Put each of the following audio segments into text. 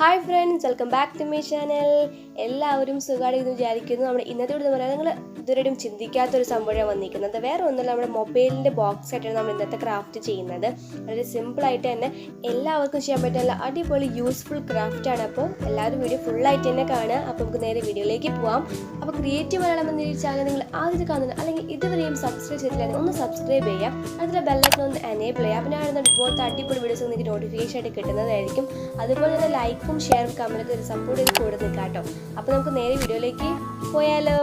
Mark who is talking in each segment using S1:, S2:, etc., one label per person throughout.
S1: Hi friends, welcome back to my channel. എല്ലാവരും സുഖമായിട്ട് വിചാരിക്കുന്നു. നമ്മുടെ ഇന്നത്തെ വീഡിയോ എന്ന് പറഞ്ഞാൽ നിങ്ങൾ ഇതുവരെയും ചിന്തിക്കാത്തൊരു സംഭവമാണ് വന്നിരിക്കുന്നത്. വേറെ ഒന്നുമില്ല, നമ്മുടെ മൊബൈലിൻ്റെ ബോക്സ് ആയിട്ടാണ് നമ്മൾ ഇന്നത്തെ ക്രാഫ്റ്റ് ചെയ്യുന്നത്. വളരെ സിമ്പിളായിട്ട് തന്നെ എല്ലാവർക്കും ചെയ്യാൻ പറ്റുന്ന അടിപൊളി യൂസ്ഫുൾ ക്രാഫ്റ്റാണ്. അപ്പോൾ എല്ലാവരും വീഡിയോ ഫുള്ളായിട്ട് തന്നെ കാണുക. അപ്പോൾ നമുക്ക് നേരെ വീഡിയോയിലേക്ക് പോകാം. അപ്പോൾ ക്രിയേറ്റീവ് മലയാളം എന്ന ചാനൽ നിങ്ങൾ ആദ്യം കാണുന്നത് അല്ലെങ്കിൽ ഇതുവരെയും സബ്സ്ക്രൈബ് ചെയ്തിട്ടില്ല ഒന്ന് സബ്സ്ക്രൈബ് ചെയ്യുക. അതിലെ ബെല്ലൈക്കൺ ഒന്ന് എനേബിൾ ചെയ്യുക. അപ്പോൾ ഞാൻ ഇതുപോലത്തെ അടിപൊളി വീഡിയോസ് നിങ്ങൾക്ക് നോട്ടിഫിക്കേഷൻ ആയിട്ട് കിട്ടുന്നതായിരിക്കും. അതുപോലെ തന്നെ ലൈക്കും ഷെയറും കമൻറ്റൊക്കെ ഒരു സപ്പോർട്ട് ചെയ്ത് കൂടെ നിൽക്കാം കേട്ടോ. അപ്പോൾ നമുക്ക് നേരെ വീഡിയോയിലേക്ക് പോയാലോ.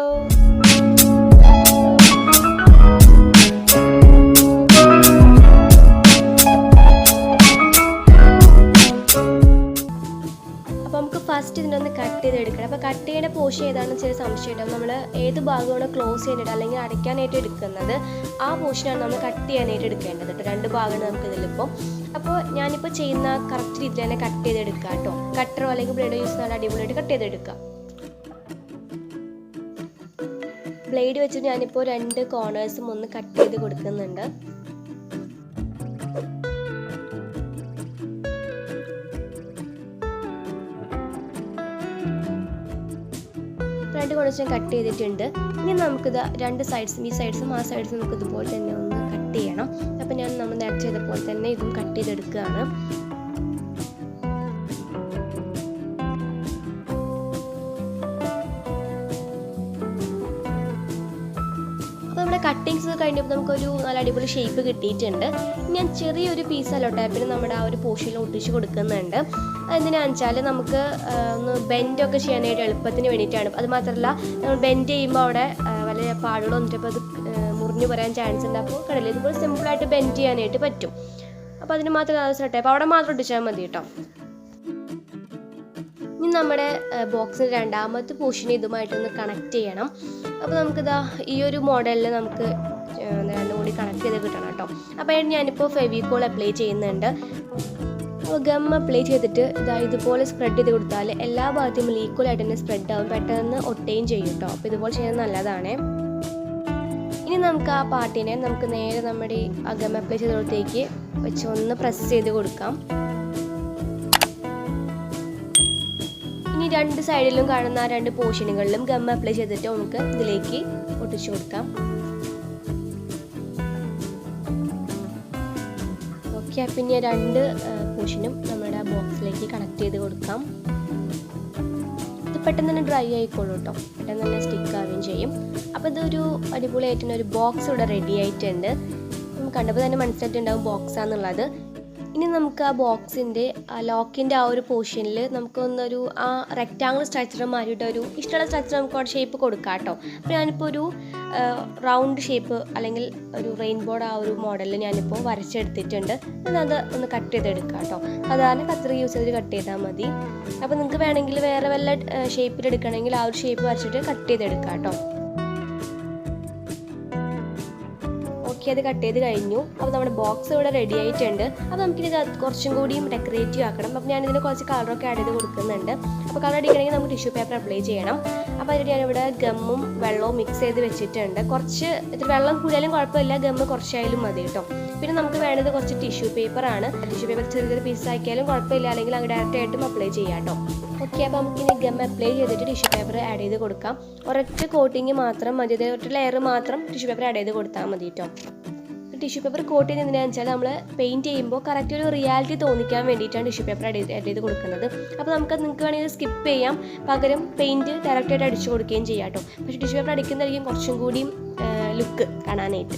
S1: അപ്പോൾ നമുക്ക് ഫസ്റ്റ് ഇതിനൊന്ന് കട്ട് ചെയ്തെടുക്കണം. അപ്പോൾ കട്ട് ചെയ്യുന്ന പോർഷൻ ഏതാണെന്ന് ചില സംശയം ഉണ്ടാവും. നമ്മൾ ഏത് ഭാഗമാണ് ക്ലോസ് ചെയ്യാനായിട്ട് അല്ലെങ്കിൽ അടയ്ക്കാനായിട്ട് എടുക്കുന്നത് ആ പോർഷനാണ് നമ്മൾ കട്ട് ചെയ്യാനായിട്ട് എടുക്കേണ്ടത് കേട്ടോ. രണ്ട് ഭാഗമാണ് നമുക്ക് ഇതിലിപ്പോൾ. അപ്പോൾ ഞാനിപ്പോൾ ചെയ്യുന്ന കറക്റ്റ് രീതിയിൽ തന്നെ കട്ട് ചെയ്തെടുക്കുക കേട്ടോ. കട്ടറോ അല്ലെങ്കിൽ ബ്ലേഡോ യൂസ് ചെയ്താൽ അടിപൊളിയായിട്ട് കട്ട് ചെയ്തെടുക്കുക. ബ്ലേഡ് വെച്ചിട്ട് ഞാനിപ്പോൾ രണ്ട് കോർണേഴ്സും ഒന്ന് കട്ട് ചെയ്ത് കൊടുക്കുന്നുണ്ട്. രണ്ട് കോർണേഴ്സ് ഞാൻ കട്ട് ചെയ്തിട്ടുണ്ട്. ഇനി നമുക്കിത് രണ്ട് സൈഡ്സും ഈ സൈഡ്സും ആ സൈഡ്സും നമുക്ക് ഇതുപോലെ തന്നെ ഒന്ന് കട്ട് ചെയ്യണം. അപ്പോൾ ഞാൻ നമ്മൾ നേരത്തെ ചെയ്ത പോലെ തന്നെ ഇതും കട്ട് ചെയ്തെടുക്കുകയാണ്. നമ്മുടെ കട്ടിങ്സ് കഴിഞ്ഞപ്പോൾ നമുക്കൊരു നല്ല അടിപൊളി ഷേപ്പ് കിട്ടിയിട്ടുണ്ട്. ഞാൻ ചെറിയൊരു പീസ് അലോട്ടാപ്പിന് നമ്മുടെ ആ ഒരു പോർഷനിൽ ഒട്ടിച്ച് കൊടുക്കുന്നുണ്ട്. അതെന്തിനാണെന്ന് വെച്ചാൽ നമുക്ക് ഒന്ന് ബെൻഡൊക്കെ ചെയ്യാനായിട്ട് എളുപ്പത്തിന് വേണ്ടിയിട്ടാണ്. അത് മാത്രമല്ല നമ്മൾ ബെൻഡ് ചെയ്യുമ്പോൾ അവിടെ വലിയ പാടുകളോ വന്നിട്ടപ്പോൾ അത് മുറിഞ്ഞു പറയാൻ ചാൻസ് ഉണ്ട്. അപ്പോൾ കടലിൽ ഇതുപോലെ സിമ്പിളായിട്ട് ബെൻഡ് ചെയ്യാനായിട്ട് പറ്റും. അപ്പോൾ അതിന് മാത്രം അത് സെറ്റ് അപ്പോൾ അവിടെ മാത്രം ഒട്ടിച്ചാൽ മതി കേട്ടോ. ഇനി നമ്മുടെ ബോക്സിന് രണ്ടാമത്തെ പോർഷൻ ഇതുമായിട്ടൊന്ന് കണക്ട് ചെയ്യണം. അപ്പോൾ നമുക്കിതാ ഈ ഒരു മോഡലിൽ നമുക്ക് രണ്ടും കൂടി കണക്ട് ചെയ്ത് കിട്ടണം കേട്ടോ. അപ്പോൾ ഞാനിപ്പോൾ ഫെവിക്കോൾ അപ്ലൈ ചെയ്യുന്നുണ്ട്. അപ്പോൾ ഗം അപ്ലൈ ചെയ്തിട്ട് ഇതുപോലെ സ്പ്രെഡ് ചെയ്ത് കൊടുത്താൽ എല്ലാ ഭാഗത്തും ഈക്വലായിട്ട് തന്നെ സ്പ്രെഡ് ആവും, പെട്ടെന്ന് ഒട്ടുകയും ചെയ്യും കേട്ടോ. അപ്പോൾ ഇതുപോലെ ചെയ്യുന്നത് നല്ലതാണ്. ഇനി നമുക്ക് ആ പാർട്ടിനെ നമുക്ക് നേരെ നമ്മുടെ ആ ഗം അപ്ലൈ ചെയ്തോടത്തേക്ക് വെച്ച് ഒന്ന് പ്രസ് ചെയ്ത് കൊടുക്കാം. ഇനി രണ്ട് സൈഡിലും കാണുന്ന ആ രണ്ട് പോർഷനുകളിലും ഗം അപ്ലൈ ചെയ്തിട്ട് നമുക്ക് ഇതിലേക്ക് ഒട്ടിച്ചു കൊടുക്കാം. ഓക്കെ, പിന്നെ രണ്ട് പോർഷനും നമ്മുടെ ബോക്സിലേക്ക് കണക്ട് ചെയ്ത് കൊടുക്കാം. ഇത് പെട്ടെന്ന് തന്നെ ഡ്രൈ ആയിക്കോളൂ കേട്ടോ, പെട്ടെന്ന് തന്നെ സ്റ്റിക്ക് ആവുകയും ചെയ്യും. അപ്പോൾ ഇതൊരു അടിപൊളിയായിട്ടുള്ള ഒരു ബോക്സ് ഇവിടെ റെഡി ആയിട്ടുണ്ട്. കണ്ടപ്പോൾ തന്നെ മനസ്സിലായിട്ടുണ്ടാവും ബോക്സാന്നുള്ളത്. ഇനി നമുക്ക് ആ ബോക്സിൻ്റെ ലോക്കിൻ്റെ ആ ഒരു പോർഷനിൽ നമുക്കൊന്നൊരു ആ റെക്റ്റാങ്കിൾ സ്ട്രക്ചർ മാറിയിട്ട് ഒരു ഇഷ്ടമുള്ള സ്ട്രക്ചർ നമുക്ക് അവിടെ ഷേപ്പ് കൊടുക്കാം കേട്ടോ. അപ്പോൾ ഞാനിപ്പോൾ ഒരു റൗണ്ട് ഷേപ്പ് അല്ലെങ്കിൽ ഒരു റെയിൻബോയുടെ ആ ഒരു മോഡലിൽ ഞാനിപ്പോൾ വരച്ചെടുത്തിട്ടുണ്ട്. അത് ഒന്ന് കട്ട് ചെയ്തെടുക്കാം കേട്ടോ. സാധാരണ കത്രിക യൂസ് ചെയ്തിട്ട് കട്ട് ചെയ്താൽ മതി. അപ്പോൾ നിങ്ങൾക്ക് വേണമെങ്കിൽ വേറെ വല്ല ഷേപ്പിൽ എടുക്കണമെങ്കിൽ ആ ഒരു ഷേപ്പ് വരച്ചിട്ട് കട്ട് ചെയ്തെടുക്കാം കേട്ടോ. അത് കട്ട് ചെയ്ത് കഴിഞ്ഞു. അപ്പോൾ നമ്മുടെ ബോക്സ് ഇവിടെ റെഡി ആയിട്ടുണ്ട്. അപ്പോൾ നമുക്കിത് കുറച്ചും കൂടിയും ഡെക്കറേറ്റീവ് ആക്കണം. അപ്പോൾ ഞാനിതിന് കുറച്ച് കളറൊക്കെ ആഡ് ചെയ്ത് കൊടുക്കുന്നുണ്ട്. അപ്പോൾ കളർ അടിക്കണമെങ്കിൽ നമുക്ക് ടിഷ്യൂ പേപ്പർ അപ്ലൈ ചെയ്യണം. അപ്പോൾ അതിന് ഞാനിവിടെ ഗമ്മും വെള്ളവും മിക്സ് ചെയ്ത് വെച്ചിട്ടുണ്ട്. കുറച്ച് ഇത്തിരി വെള്ളം കൂടിയാലും കുഴപ്പമില്ല, ഗമ്മ് കുറച്ചായാലും മതി കേട്ടോ. പിന്നെ നമുക്ക് വേണ്ടത് കുറച്ച് ടിഷ്യൂ പേപ്പറാണ്. ടിഷ്യൂ പേപ്പർ ചെറിയ പീസ് ആക്കിയാലും കുഴപ്പമില്ല, അല്ലെങ്കിൽ അങ്ങ് ഡയറക്റ്റ് ആയിട്ടും അപ്ലൈ ചെയ്യാം കേട്ടോ. ഓക്കെ, അപ്പോൾ നമുക്കിനി ഗം അപ്ലൈ ചെയ്തിട്ട് ടിഷ്യൂ പേപ്പർ ആഡ് ചെയ്ത് കൊടുക്കാം. ഒരൊറ്റ കോട്ടിങ് മാത്രം മതി, ഒറ്റ ലെയർ മാത്രം ടിഷ്യൂ പേപ്പർ ആഡ് ചെയ്ത് കൊടുത്താൽ മതി കേട്ടോ. ടിഷ്യൂ പേപ്പർ കോട്ട് ചെയ്യുന്നത് എന്തിനാണെന്ന് വെച്ചാൽ നമ്മൾ പെയിൻറ്റ് ചെയ്യുമ്പോൾ കറക്റ്റ് ഒരു റിയാലിറ്റി തോന്നിക്കാൻ വേണ്ടിയിട്ടാണ് ടിഷ്യൂ പേപ്പർ ആഡ് ചെയ്ത് കൊടുക്കുന്നത്. അപ്പോൾ നിങ്ങൾക്ക് വേണമെങ്കിൽ സ്കിപ്പ് ചെയ്യാം, പകരം പെയിൻറ്റ് ഡയറക്റ്റായിട്ട് അടിച്ചു കൊടുക്കുകയും ചെയ്യാം കേട്ടോ. പക്ഷേ ടിഷ്യൂ പേപ്പർ അടിക്കുന്നതായിരിക്കും കുറച്ചും കൂടിയും ലുക്ക് കാണാനായിട്ട്.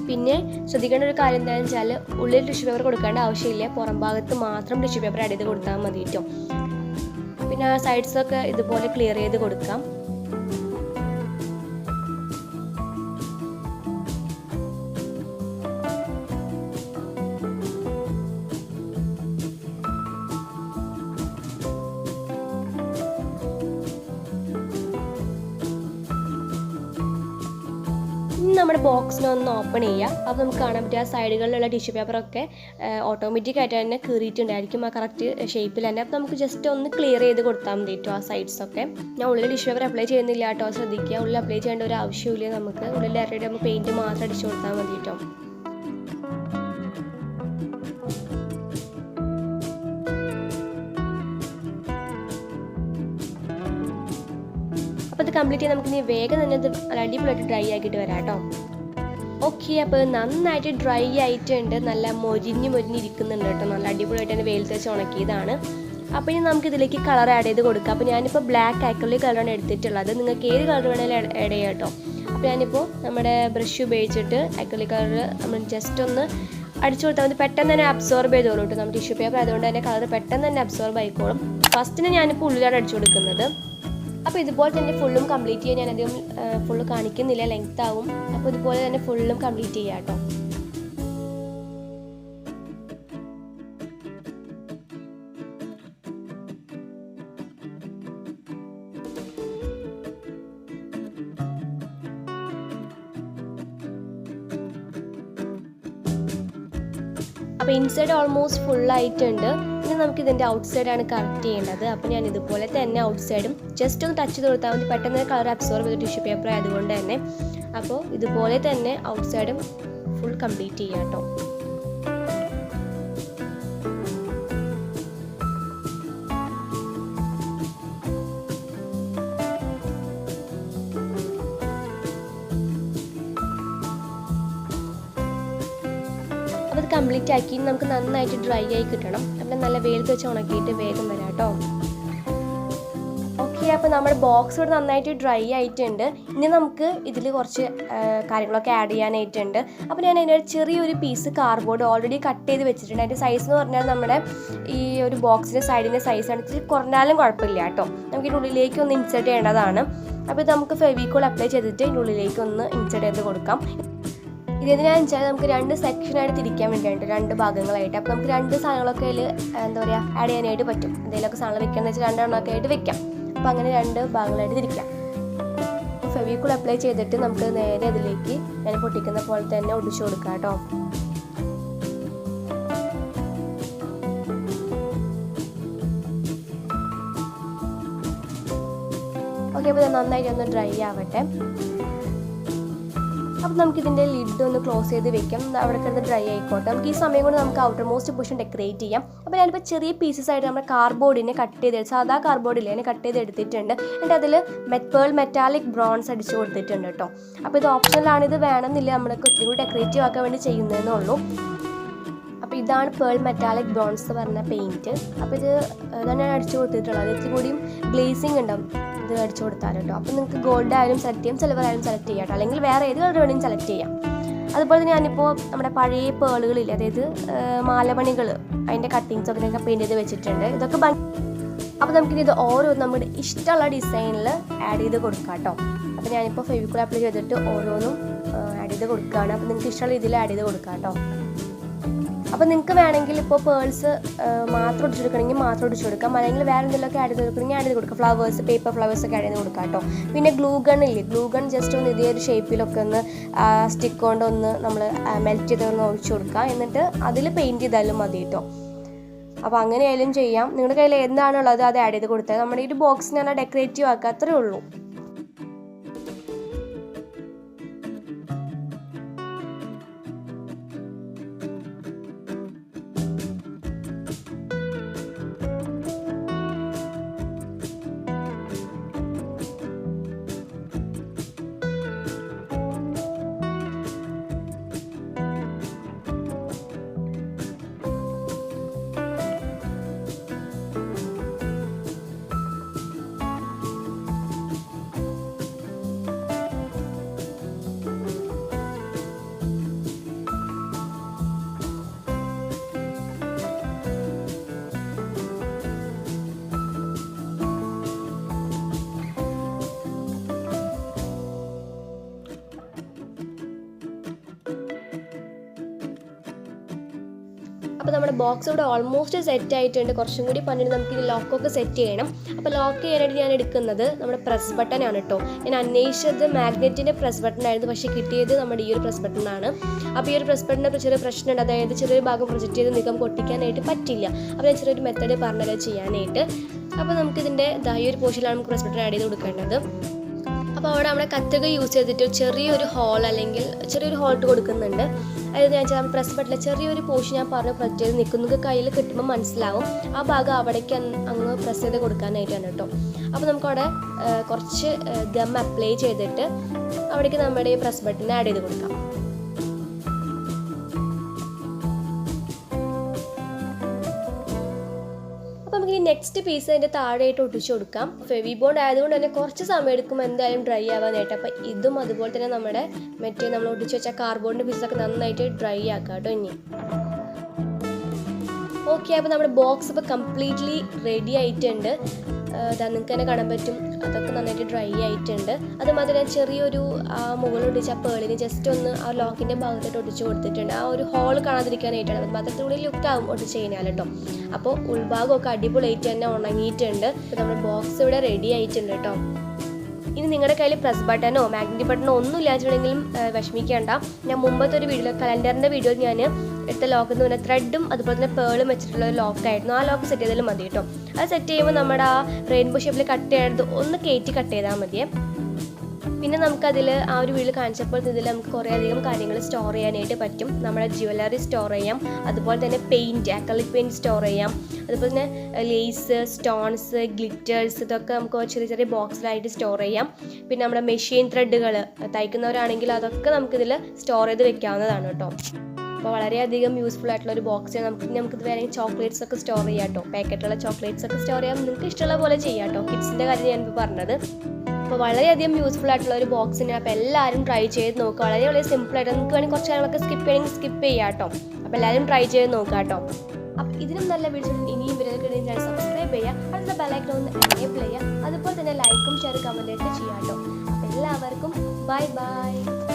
S1: പിന്നെ ശ്രദ്ധിക്കേണ്ട ഒരു കാര്യം എന്താണെന്ന് വെച്ചാൽ ഉള്ളിൽ ടിഷ്യൂ പേപ്പർ കൊടുക്കേണ്ട ആവശ്യമില്ല, പുറം ഭാഗത്ത് മാത്രം ടിഷ്യൂ പേപ്പർ ആഡ് ചെയ്ത് കൊടുത്താൽ മതി കേട്ടോ. പിന്നെ സൈഡ്സൊക്കെ ഇതുപോലെ ക്ലിയർ ചെയ്ത് കൊടുക്കാം. നമ്മുടെ ബോക്സിനെ ഒന്ന് ഓപ്പൺ ചെയ്യുക. അപ്പോൾ നമുക്ക് കാണാൻ പറ്റുക ആ സൈഡുകളിലുള്ള ടിഷ്യൂ പേപ്പറൊക്കെ ഓട്ടോമാറ്റിക്കായിട്ട് തന്നെ കീറിയിട്ടുണ്ടായിരിക്കും ആ കറക്റ്റ് ഷേപ്പിൽ തന്നെ. അപ്പോൾ നമുക്ക് ജസ്റ്റ് ഒന്ന് ക്ലിയർ ചെയ്ത് കൊടുത്താൽ മതി കേട്ടോ ആ സൈഡ്സൊക്കെ. ഞാൻ ഉള്ളിൽ ടിഷ്യൂ പേപ്പർ അപ്ലൈ ചെയ്യുന്നില്ല കേട്ടോ, ശ്രദ്ധിക്കുക. ഉള്ളിൽ അപ്ലൈ ചെയ്യേണ്ട ഒരു ആവശ്യമില്ല, നമുക്ക് ഉള്ളിൽ ഡയറക്റ്റ് നമുക്ക് പെയിൻറ്റ് മാത്രം അടിച്ചു കൊടുത്താൽ മതി കേട്ടോ. അപ്പോൾ ഇത് കംപ്ലീറ്റ് ചെയ്യാൻ നമുക്കിനി വേഗം തന്നെ ഇത് അടിപൊളിയായിട്ട് ഡ്രൈ ആക്കിയിട്ട് വരാം കേട്ടോ. ഓക്കെ, അപ്പോൾ നന്നായിട്ട് ഡ്രൈ ആയിട്ടുണ്ട്, നല്ല മൊരിഞ്ഞിരിക്കുന്നുണ്ട് കേട്ടോ. നല്ല അടിപൊളിയായിട്ട് തന്നെ വെയിൽ തേച്ച് ഉണക്കിയതാണ്. അപ്പോൾ ഇനി നമുക്ക് ഇതിലേക്ക് കളർ ആഡ് ചെയ്ത് കൊടുക്കാം. അപ്പോൾ ഞാനിപ്പോൾ ബ്ലാക്ക് ആക്രിലിക് കളറാണ് എടുത്തിട്ടുള്ളത്. നിങ്ങൾക്ക് ഏത് കളർ വേണമെങ്കിലും ആഡ് ചെയ്യാം കേട്ടോ. അപ്പോൾ ഞാനിപ്പോൾ നമ്മുടെ ബ്രഷ് ഉപയോഗിച്ചിട്ട് ആക്രിലിക് കളർ നമ്മൾ ജസ്റ്റ് ഒന്ന് അടിച്ചു കൊടുത്താൽ മതി. പെട്ടെന്ന് തന്നെ അബ്സോർബ് ചെയ്തോളൂ കേട്ടോ. നമ്മുടെ ടിഷ്യൂ പേപ്പർ അതുകൊണ്ട് തന്നെ കളർ പെട്ടെന്ന് തന്നെ അബ്സോർബ് ആയിക്കോളും. ഫസ്റ്റിന് ഞാനിപ്പോൾ ഉള്ളിലാണ് അടിച്ചു കൊടുക്കുന്നത്. അപ്പോൾ ഇതുപോലെ തന്നെ ഫുള്ളും കംപ്ലീറ്റ് ചെയ്യാൻ ഞാനധികം ഫുള്ള് കാണിക്കുന്നില്ല, ലെങ്ത് ആവും. അപ്പോൾ ഇതുപോലെ തന്നെ ഫുള്ളും കംപ്ലീറ്റ് ചെയ്യാം കേട്ടോ. അപ്പോൾ ഇൻസൈഡ് ഓൾമോസ്റ്റ് ഫുള്ളായിട്ടുണ്ട്. ഇനി നമുക്ക് ഇതിൻ്റെ ഔട്ട് സൈഡാണ് കറക്റ്റ് ചെയ്യേണ്ടത്. അപ്പോൾ ഞാൻ ഇതുപോലെ തന്നെ ഔട്ട് സൈഡും ജസ്റ്റ് ഒന്ന് ടച്ച് ചെയ്ത് കൊടുത്താൽ മതി. പെട്ടെന്ന് കളർ അബ്സോർബ് ചെയ്ത് ടിഷ്യൂ പേപ്പർ ആയതുകൊണ്ട് തന്നെ. അപ്പോൾ ഇതുപോലെ തന്നെ ഔട്ട് സൈഡും ഫുൾ കംപ്ലീറ്റ് ചെയ്യാം കേട്ടോ. അപ്പോൾ ഇത് കംപ്ലീറ്റ് ആക്കി നമുക്ക് നന്നായിട്ട് ഡ്രൈ ആയി കിട്ടണം. അപ്പോൾ നല്ല വെയിൽ വെച്ച് ഉണക്കിയിട്ട് വേഗം വരാം കേട്ടോ. ഓക്കെ, അപ്പോൾ നമ്മുടെ ബോക്സ് ഇവിടെ നന്നായിട്ട് ഡ്രൈ ആയിട്ടുണ്ട്. ഇനി നമുക്ക് ഇതിൽ കുറച്ച് കാര്യങ്ങളൊക്കെ ആഡ് ചെയ്യാനായിട്ടുണ്ട്. അപ്പോൾ ഞാൻ അതിൻ്റെ ചെറിയൊരു പീസ് കാർഡ്ബോർഡ് ഓൾറെഡി കട്ട് ചെയ്ത് വെച്ചിട്ടുണ്ട്. അതിൻ്റെ സൈസ് എന്ന് പറഞ്ഞാൽ നമ്മുടെ ഈ ഒരു ബോക്സിൻ്റെ സൈഡിൻ്റെ സൈസാണ്. ഇച്ചിരി കുറഞ്ഞാലും കുഴപ്പമില്ല കേട്ടോ. നമുക്ക് ഇതിൻ്റെ ഉള്ളിലേക്ക് ഒന്ന് ഇൻസേർട്ട് ചെയ്യേണ്ടതാണ്. അപ്പോൾ ഇത് നമുക്ക് ഫെവിക്കോൾ അപ്ലൈ ചെയ്തിട്ട് ഇതിൻ്റെ ഉള്ളിലേക്ക് ഒന്ന് ഇൻസേർട്ട് ചെയ്ത് കൊടുക്കാം. ഇതെന്തിനാണെന്ന് വെച്ചാൽ നമുക്ക് 2 സെക്ഷനായിട്ട് തിരിക്കാൻ വേണ്ടിയിട്ട് 2 ഭാഗങ്ങളായിട്ട്. അപ്പോൾ നമുക്ക് 2 സാധനങ്ങളൊക്കെ അതിൽ എന്താ പറയുക ആഡ് ചെയ്യാനായിട്ട് പറ്റും. എന്തെങ്കിലുമൊക്കെ സാധനം വെക്കാന്ന് വെച്ചാൽ 2 എണ്ണമൊക്കെ ആയിട്ട് വെക്കാം. അപ്പോൾ അങ്ങനെ 2 ഭാഗങ്ങളായിട്ട് തിരിക്കാം. ഫെവിക്കോൾ അപ്ലൈ ചെയ്തിട്ട് നമുക്ക് നേരെ അതിലേക്ക് ഞാൻ പൊട്ടിക്കുന്ന പോലെ തന്നെ ഒടിച്ചു കൊടുക്കാം കേട്ടോ. ഓക്കെ, അപ്പോൾ നന്നായിട്ട് ഒന്ന് ഡ്രൈ ആവട്ടെ. അപ്പോൾ നമുക്കിതിൻ്റെ ലിഡ് ഒന്ന് ക്ലോസ് ചെയ്ത് വെക്കാം. അവിടെ കിടന്ന് ഡ്രൈ ആയിക്കോട്ടെ. നമുക്ക് ഈ സമയം കൊണ്ട് നമുക്ക് ഔട്ടർ മോസ്റ്റ് പോർഷൻ ഡെക്കറേറ്റ് ചെയ്യാം. അപ്പോൾ ഞാനിപ്പോൾ ചെറിയ പീസസ് ആയിട്ട് നമ്മുടെ കാർഡ്ബോർഡിനെ കട്ട് ചെയ്ത് സാധാ കാർഡ്ബോർഡില്ലേ അതിനെ കട്ട് ചെയ്ത് എടുത്തിട്ടുണ്ട്. എന്നിട്ട് അതിൽ മെറ്റാലിക് ബ്രോൺസ് അടിച്ച് കൊടുത്തിട്ടുണ്ട് കേട്ടോ. അപ്പോൾ ഇത് ഓപ്ഷനിലാണ്, ഇത് വേണമെന്നില്ല, നമ്മളൊക്കെ ഒത്തിരി കൂടി ഡെക്കറേറ്റീവ് ആക്കാൻ വേണ്ടി ചെയ്യുന്നതെന്നേ ഉള്ളൂ. അപ്പോൾ ഇതാണ് പേൾ മെറ്റാലിക് ബ്രോൺസ് എന്ന് പറഞ്ഞ പെയിൻറ്റ്. അപ്പോൾ ഇത് ഇതാണ് ഞാൻ അടിച്ചു കൊടുത്തിട്ടുള്ളത്. ഇത്തിരി കൂടിയും ഗ്ലേസിങ് ഉണ്ടാവും ഇത് അടിച്ചു കൊടുത്താൽ കേട്ടോ. അപ്പോൾ നിങ്ങൾക്ക് ഗോൾഡ് ആയാലും സെലക്ട് ചെയ്യാം, സിൽവർ ആയാലും സെലക്ട് ചെയ്യാം കേട്ടോ. അല്ലെങ്കിൽ വേറെ ഏത് കളർ വേണമെങ്കിലും സെലക്ട് ചെയ്യാം. അതുപോലെ തന്നെ ഞാനിപ്പോൾ നമ്മുടെ പഴയ പേളുകളില്ലേ, അതായത് മാലമണികൾ, അതിൻ്റെ കട്ടിങ്സൊക്കെ നിങ്ങൾക്ക് പെയിൻറ്റ് ചെയ്ത് വെച്ചിട്ടുണ്ട്. ഇതൊക്കെ അപ്പോൾ നമുക്കിനി ഇത് ഓരോ നമ്മുടെ ഇഷ്ടമുള്ള ഡിസൈനിൽ ആഡ് ചെയ്ത് കൊടുക്കാം കേട്ടോ. അപ്പോൾ ഞാനിപ്പോൾ ഫെവിക്കോൾ അപ്ലൈ ചെയ്തിട്ട് ഓരോന്നും ആഡ് ചെയ്ത് കൊടുക്കുകയാണ്. അപ്പോൾ നിങ്ങൾക്ക് ഇഷ്ടമുള്ള രീതിയിൽ ആഡ് ചെയ്ത് കൊടുക്കാം കേട്ടോ. അപ്പോൾ നിങ്ങൾക്ക് വേണമെങ്കിൽ ഇപ്പോൾ പേൾസ് മാത്രം ഒടിച്ചു കൊടുക്കണമെങ്കിൽ മാത്രം ഒടിച്ചു കൊടുക്കാം. അല്ലെങ്കിൽ വേറെ എന്തെങ്കിലുമൊക്കെ ആഡ് ചെയ്ത് കൊടുക്കണമെങ്കിൽ ആഡ് ചെയ്ത് കൊടുക്കാം. ഫ്ലവേഴ്സ്, പേപ്പർ ഫ്ലവേഴ്സൊക്കെ ആഡ് ചെയ്ത് കൊടുക്കാം കേട്ടോ. പിന്നെ ഗ്ലൂ ഗൺ ഇല്ലേ, ഗ്ലൂ ഗൺ ജസ്റ്റ് ഒന്ന് ഇതേ ഒരു ഷേപ്പിലൊക്കെ ഒന്ന് സ്റ്റിക്ക് കൊണ്ടൊന്ന് നമ്മൾ മെൽറ്റ് ചെയ്തൊന്ന് ഒഴിച്ചു കൊടുക്കാം. എന്നിട്ട് അതിൽ പെയിൻറ്റ് ചെയ്താലും മതി കേട്ടോ. അപ്പോൾ അങ്ങനെയായാലും ചെയ്യാം. നിങ്ങളുടെ കയ്യിൽ എന്താണുള്ളത് അത് ആഡ് ചെയ്ത് കൊടുത്താൽ നമ്മുടെ ഈ ഒരു ബോക്സിനെ ഡെക്കറേറ്റീവ് ആക്കുക, അത്രേ ഉള്ളൂ. അപ്പോൾ നമ്മുടെ ബോക്സ് ഇവിടെ ഓൾമോസ്റ്റ് സെറ്റ് ആയിട്ടുണ്ട്. കുറച്ചും കൂടി പണിയിട്ട് നമുക്ക് ഈ ലോക്കൊക്കെ സെറ്റ് ചെയ്യണം. അപ്പോൾ ലോക്ക് ചെയ്യാനായിട്ട് ഞാൻ എടുക്കുന്നത് നമ്മുടെ പ്രസ് ബട്ടൺ ആണ് കേട്ടോ. ഞാൻ അന്വേഷിച്ചത് മാഗ്നറ്റിൻ്റെ പ്രസ് ബട്ടൺ ആയിരുന്നു, പക്ഷേ കിട്ടിയത് നമ്മുടെ ഈ ഒരു പ്രസ് ബട്ടൺ ആണ്. അപ്പോൾ ഈ ഒരു പ്രസ് ബട്ടണിന് ചെറിയ പ്രശ്നമുണ്ട്, അതായത് ചെറിയൊരു ഭാഗം പ്രൊജക്റ്റ് ചെയ്ത് നീക്കം പൊട്ടിക്കാനായിട്ട് പറ്റില്ല. അപ്പോൾ ഞാൻ ചെറിയൊരു മെത്തേഡ് പറഞ്ഞത് ചെയ്യാനായിട്ട്. അപ്പോൾ നമുക്കിതിൻ്റെ ഈ ഒരു പോർഷനിലാണ് നമുക്ക് പ്രസ് ബട്ടൺ ആഡ് ചെയ്ത് കൊടുക്കേണ്ടത്. അപ്പോൾ അവിടെ നമ്മുടെ കത്രിക യൂസ് ചെയ്തിട്ട് ചെറിയൊരു ഹോൾ അല്ലെങ്കിൽ ചെറിയൊരു ഹോൾ ഇട്ട് കൊടുക്കുന്നുണ്ട്. അതായത് ഞാൻ വെച്ചാൽ പ്രസ് ബട്ടണിലെ ചെറിയൊരു പോർഷൻ ഞാൻ പറഞ്ഞ് പ്രസ് ചെയ്ത് നിൽക്കുന്നത് കയ്യിൽ കിട്ടുമ്പോൾ മനസ്സിലാവും. ആ ഭാഗം അവിടേക്ക് അങ്ങ് പ്രസ് ചെയ്ത് കൊടുക്കാനായിട്ടാണ് കേട്ടോ. അപ്പോൾ നമുക്കവിടെ കുറച്ച് ഗം അപ്ലൈ ചെയ്തിട്ട് അവിടേക്ക് നമ്മുടെ ഈ പ്രസ് ബട്ടൺ ആഡ് ചെയ്ത് കൊടുക്കാം. അപ്പോൾ നമുക്ക് ഈ നെക്സ്റ്റ് പീസ് അതിൻ്റെ താഴെയായിട്ട് ഒട്ടിച്ചു കൊടുക്കാം. ഫെവി ബോണ്ട് ആയതുകൊണ്ട് തന്നെ കുറച്ച് സമയം എടുക്കും എന്തായാലും ഡ്രൈ ആവാനായിട്ട്. അപ്പോൾ ഇതും അതുപോലെ തന്നെ നമ്മുടെ മറ്റേ നമ്മൾ ഒട്ടിച്ച് വെച്ച കാർഡ്ബോർഡിൻ്റെ പീസൊക്കെ നന്നായിട്ട് ഡ്രൈ ആക്കാം കേട്ടോ. ഇനി ഓക്കെ, അപ്പോൾ നമ്മുടെ ബോക്സ് ഇപ്പോൾ കംപ്ലീറ്റ്ലി റെഡി ആയിട്ടുണ്ട്. നിങ്ങൾക്ക് തന്നെ കാണാൻ പറ്റും അതൊക്കെ നന്നായിട്ട് ഡ്രൈ ആയിട്ടുണ്ട്. അതുമാതിരി ഞാൻ ചെറിയൊരു മുകളിൽ ഒട്ടിച്ച ആ പേളിന് ജസ്റ്റ് ഒന്ന് ആ ലോക്കിൻ്റെ ഭാഗത്തായിട്ട് ഒട്ടിച്ച് കൊടുത്തിട്ടുണ്ട്. ആ ഒരു ഹോൾ കാണാതിരിക്കാനായിട്ടാണ്. അത് മാത്രത്തിലൂടെ ലുക്കാവും ഒട്ടിച്ച് കഴിഞ്ഞാൽ കേട്ടോ. അപ്പോൾ ഉൾഭാഗമൊക്കെ അടിപൊളിയായിട്ട് തന്നെ ഉണങ്ങിയിട്ടുണ്ട്. ഇപ്പോൾ നമ്മുടെ ബോക്സ് ഇവിടെ റെഡി ആയിട്ടുണ്ട് കേട്ടോ. ഇനി നിങ്ങളുടെ കയ്യിൽ പ്രസ് ബട്ടനോ മാഗ്നറ്റിക് ബട്ടനോ ഒന്നും ഇല്ലാച്ചെങ്കിലും വിഷമിക്കേണ്ട. ഞാൻ മുമ്പത്തെ ഒരു വീഡിയോ കലണ്ടറിൻ്റെ വീഡിയോയിൽ ഞാൻ എടുത്ത ലോക്ക് എന്ന് പറഞ്ഞാൽ ത്രെഡും അതുപോലെ തന്നെ പേളും വെച്ചിട്ടുള്ള ഒരു ലോക്കായിരുന്നു. ആ ലോക്ക് സെറ്റ് ചെയ്താലും മതി കേട്ടോ. അത് സെറ്റ് ചെയ്യുമ്പോൾ നമ്മുടെ ആ റെയിൻബോ ഷേപ്പിൽ കട്ട് ചെയ്ത് ഒന്ന് കയറ്റി കട്ട് ചെയ്താൽ മതിയേ. പിന്നെ നമുക്കതിൽ ആ ഒരു വീഡിയോ കാണിച്ചപ്പോൾ ഇതിൽ നമുക്ക് കുറേ അധികം കാര്യങ്ങൾ സ്റ്റോർ ചെയ്യാനായിട്ട് പറ്റും. നമ്മുടെ ജ്വല്ലറി സ്റ്റോർ ചെയ്യാം, അതുപോലെ തന്നെ പെയിൻറ്റ്, അക്രിലിക് പെയിൻറ്റ് സ്റ്റോർ ചെയ്യാം, അതുപോലെ തന്നെ ലേസ്, സ്റ്റോൺസ്, ഗ്ലിറ്റേഴ്സ്, ഇതൊക്കെ നമുക്ക് ചെറിയ ചെറിയ ബോക്സിലായിട്ട് സ്റ്റോർ ചെയ്യാം. പിന്നെ നമ്മുടെ മെഷീൻ ത്രെഡുകൾ തയ്ക്കുന്നവരാണെങ്കിൽ അതൊക്കെ നമുക്കിതിൽ സ്റ്റോർ ചെയ്ത് വെക്കാവുന്നതാണ് കേട്ടോ. അപ്പോൾ വളരെയധികം യൂസ്ഫുൾ ആയിട്ടുള്ള ഒരു ബോക്സ്. നമുക്കിത് വേണമെങ്കിൽ ചോക്ലേറ്റ്സ് ഒക്കെ സ്റ്റോർ ചെയ്യാം കേട്ടോ. പാക്കറ്റുള്ള ചോക്ലേറ്റ്സ് ഒക്കെ സ്റ്റോർ ചെയ്യാം. നിങ്ങൾക്ക് ഇഷ്ടമുള്ള പോലെ ചെയ്യാം കേട്ടോ. കിഡ്സിൻ്റെ കാര്യം ഞാനിപ്പോൾ പറഞ്ഞത്. അപ്പോൾ വളരെയധികം യൂസ്ഫുൾ ആയിട്ടുള്ള ഒരു ബോക്സിന്. അപ്പോൾ എല്ലാവരും ട്രൈ ചെയ്ത് നോക്കുക. വളരെ സിമ്പിളായിട്ട് നിങ്ങൾക്ക് വേണമെങ്കിൽ കുറച്ച് കാര്യങ്ങളൊക്കെ സ്കിപ്പ് ചെയ്യണമെങ്കിൽ സ്കിപ്പ് ചെയ്യാം കേട്ടോ. അപ്പോൾ എല്ലാവരും ട്രൈ ചെയ്ത് നോക്കുക കേട്ടോ. അപ്പോൾ ഇതിനും നല്ല വീഡിയോസ് ഇനിയും വീഡിയോകൾ സബ്സ്ക്രൈബ് ചെയ്യുക, അടുത്ത ബെല്ലൈക്കൺ ഒന്ന് എനേബിൾ ചെയ്യുക, അതുപോലെ തന്നെ ലൈക്കും ഷെയർ കമൻറ്റൊക്കെ ചെയ്യാം കേട്ടോ. അപ്പോൾ എല്ലാവർക്കും ബൈ ബൈ.